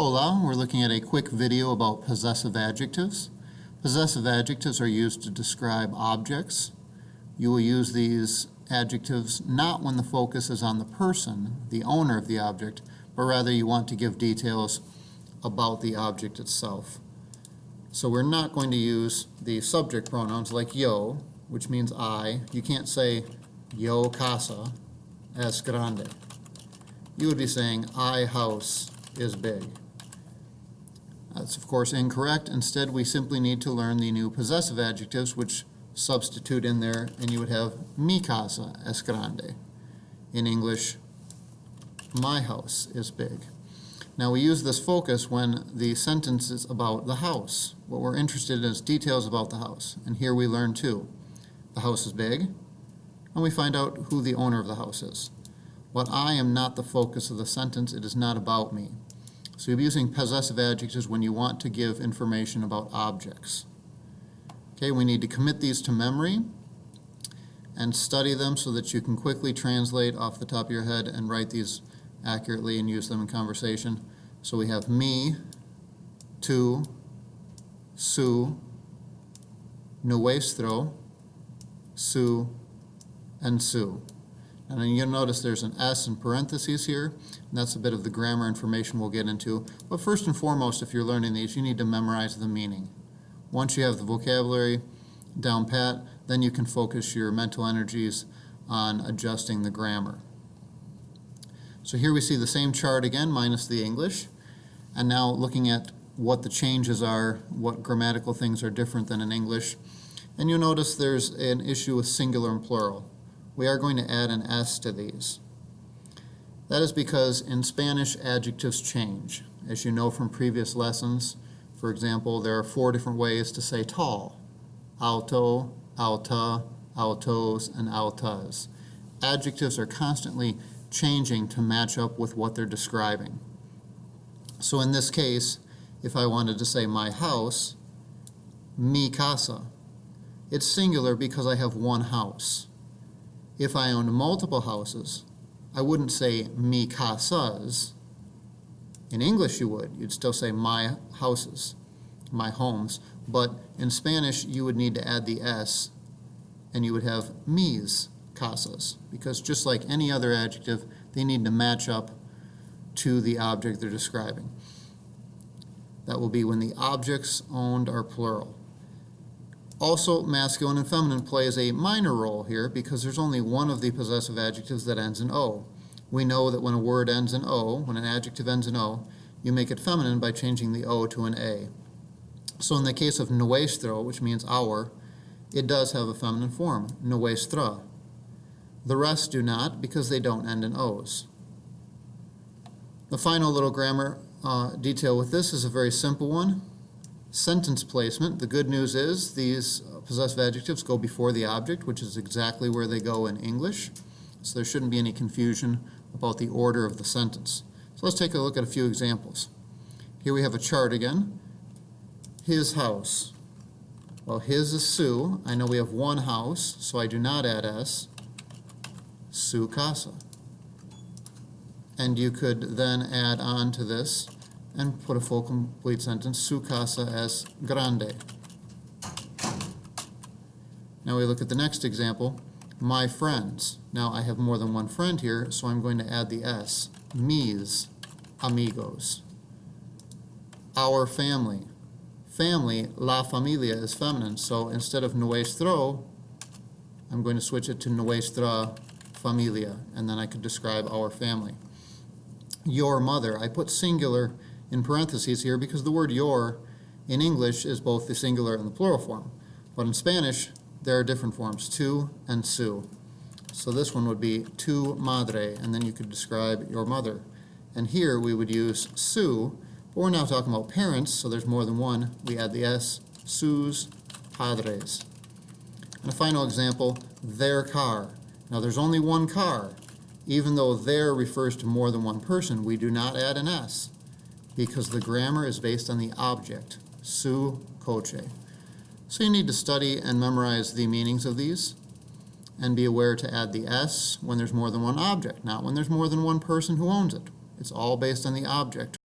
Hola, we're looking at a quick video about possessive adjectives. Possessive adjectives are used to describe objects. You will use these adjectives not when the focus is on the person, the owner of the object, but rather you want to give details about the object itself. So we're not going to use the subject pronouns like yo, which means I. You can't say yo casa es grande. You would be saying I house is big. That's of course incorrect. Instead, we simply need to learn the new possessive adjectives which substitute in there, and you would have mi casa es grande. In English, my house is big. Now we use this focus when the sentence is about the house. What we're interested in is details about the house. And here we learn too. The house is big, and we find out who the owner of the house is. But I am not the focus of the sentence. It is not about me. So you're using possessive adjectives when you want to give information about objects. Okay, we need to commit these to memory and study them so that you can quickly translate off the top of your head and write these accurately and use them in conversation. So we have me, tú, su, nuestro, su, and su. And then you'll notice there's an S in parentheses here, and that's a bit of the grammar information we'll get into. But first and foremost, if you're learning these, you need to memorize the meaning. Once you have the vocabulary down pat, then you can focus your mental energies on adjusting the grammar. So here we see the same chart again, minus the English, and now looking at what the changes are, what grammatical things are different than in English. And you'll notice there's an issue with singular and plural. We are going to add an S to these. That is because in Spanish, adjectives change. As you know from previous lessons, for example, there are 4 different ways to say tall. Alto, alta, altos, and altas. Adjectives are constantly changing to match up with what they're describing. So in this case, if I wanted to say my house, mi casa, it's singular because I have one house. If I owned multiple houses, I wouldn't say mi casas. In English you would. You'd still say my houses, my homes. But in Spanish you would need to add the S and you would have mis casas, because just like any other adjective, they need to match up to the object they're describing. That will be when the objects owned are plural. Also, masculine and feminine plays a minor role here because there's only one of the possessive adjectives that ends in O. We know that when a word ends in O, when an adjective ends in O, you make it feminine by changing the O to an A. So in the case of nuestro, which means our, it does have a feminine form, nuestra. The rest do not because they don't end in O's. The final little grammar detail with this is a very simple one. Sentence placement. The good news is these possessive adjectives go before the object, which is exactly where they go in English. So there shouldn't be any confusion about the order of the sentence. So let's take a look at a few examples. Here we have a chart again. His house. Well, his is su. I know we have one house, so I do not add S. Su casa. And you could then add on to this and put a full complete sentence, su casa es grande. Now we look at the next example, my friends. Now I have more than one friend here, so I'm going to add the S, mis amigos. Our family. Family, la familia is feminine, so instead of nuestro, I'm going to switch it to nuestra familia, and then I could describe our family. Your mother. I put singular in parentheses here because the word your in English is both the singular and the plural form. But in Spanish, there are different forms, tu and su. So this one would be tu madre, and then you could describe your mother. And here we would use su, but we're now talking about parents, so there's more than one. We add the S, sus padres. And a final example, their car. Now there's only one car. Even though their refers to more than one person, we do not add an S, because the grammar is based on the object, su coche. So you need to study and memorize the meanings of these and be aware to add the S when there's more than one object, not when there's more than one person who owns it. It's all based on the object